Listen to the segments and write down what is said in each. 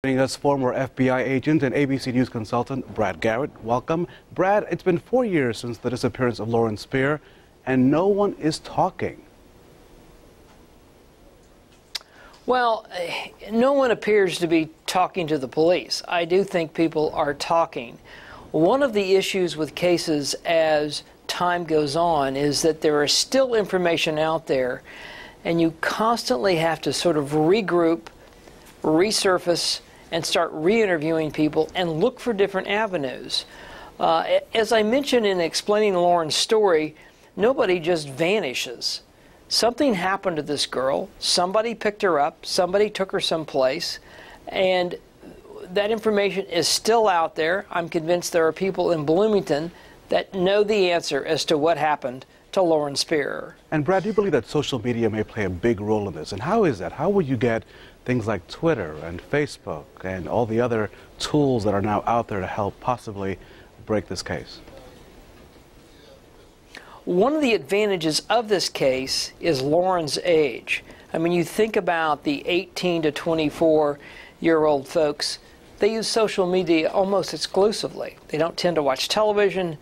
Joining us, former FBI agent and ABC News consultant Brad Garrett. Welcome. Brad, it's been 4 years since the disappearance of Lauren Spierer, and no one is talking. Well, no one appears to be talking to the police. I do think people are talking. One of the issues with cases as time goes on is that there is still information out there, and you constantly have to sort of regroup, resurface, and start re-interviewing people and look for different avenues. As I mentioned in explaining Lauren's story, nobody just vanishes. Something happened to this girl, somebody picked her up, somebody took her someplace, and that information is still out there. I'm convinced there are people in Bloomington that know the answer as to what happened to Lauren Spierer. And Brad, do you believe that social media may play a big role in this? And how is that? How will you get things like Twitter and Facebook and all the other tools that are now out there to help possibly break this case? One of the advantages of this case is Lauren's age. I mean, you think about the 18 to 24-year-old folks, they use social media almost exclusively. They don't tend to watch television.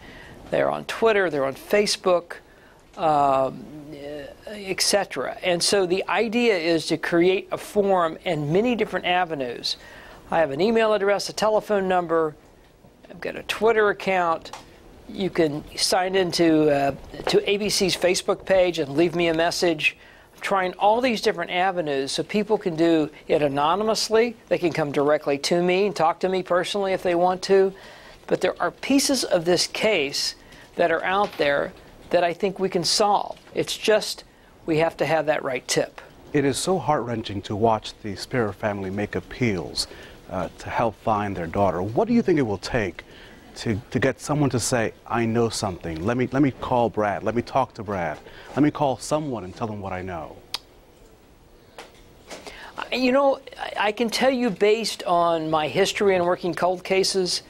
They're on Twitter, they're on Facebook, etc. And so the idea is to create a forum and many different avenues. I have an email address, a telephone number, I've got a Twitter account. You can sign into to ABC's Facebook page and leave me a message. I'm trying all these different avenues so people can do it anonymously. They can come directly to me and talk to me personally if they want to. But there are pieces of this case that are out there that I think we can solve. It's just we have to have that right tip. It is so heart-wrenching to watch the Spierer family make appeals to help find their daughter. What do you think it will take to get someone to say, I know something, let me call Brad, let me talk to Brad, let me call someone and tell them what I know? You know, I can tell you based on my history in working cold cases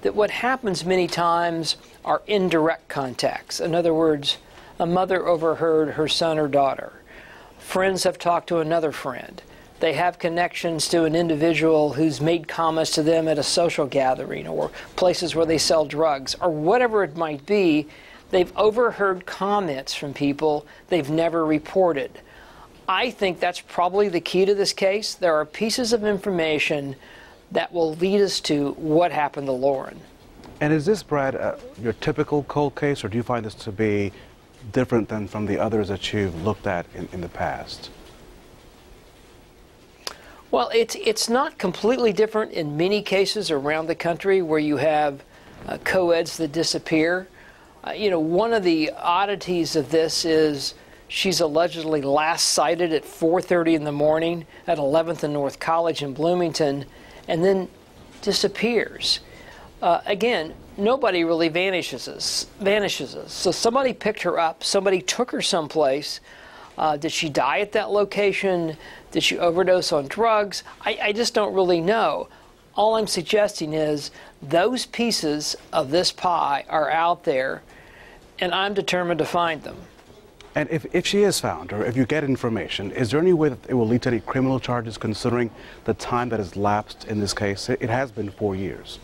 that what happens many times are indirect contacts. In other words, a mother overheard her son or daughter. Friends have talked to another friend. They have connections to an individual who's made comments to them at a social gathering or places where they sell drugs or whatever it might be. They've overheard comments from people they've never reported. I think that's probably the key to this case. There are pieces of information that will lead us to what happened to Lauren. And is this, Brad, your typical cold case, or do you find this to be different than from the others that you've looked at in the past? Well, it's not completely different in many cases around the country where you have co-eds that disappear. You know, one of the oddities of this is she's allegedly last sighted at 4:30 in the morning at 11th and North College in Bloomington and then disappears. Again, nobody really vanishes us. So somebody picked her up, somebody took her someplace. Did she die at that location? Did she overdose on drugs? I just don't really know. All I'm suggesting is those pieces of this pie are out there, and I'm determined to find them. And if she is found, or if you get information, is there any way that it will lead to any criminal charges considering the time that has lapsed in this case? It has been 4 years.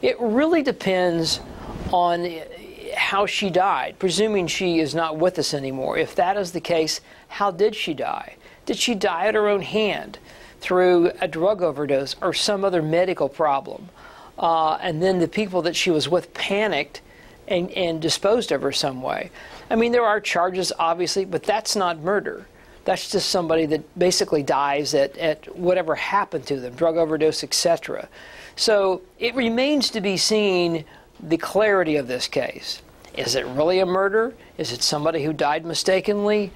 It really depends on how she died, presuming she is not with us anymore. If that is the case, how did she die? Did she die at her own hand through a drug overdose or some other medical problem? And then the people that she was with panicked and disposed of her some way. I mean, there are charges, obviously, but that's not murder. That's just somebody that basically dies at whatever happened to them, drug overdose, etc. So it remains to be seen the clarity of this case. Is it really a murder? Is it somebody who died mistakenly?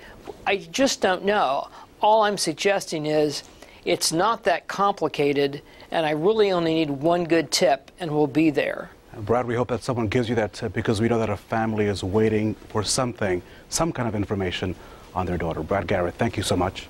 I just don't know. All I'm suggesting is it's not that complicated, and I really only need one good tip, and we'll be there. Brad, we hope that someone gives you that tip because we know that a family is waiting for something, some kind of information on their daughter. Brad Garrett, thank you so much.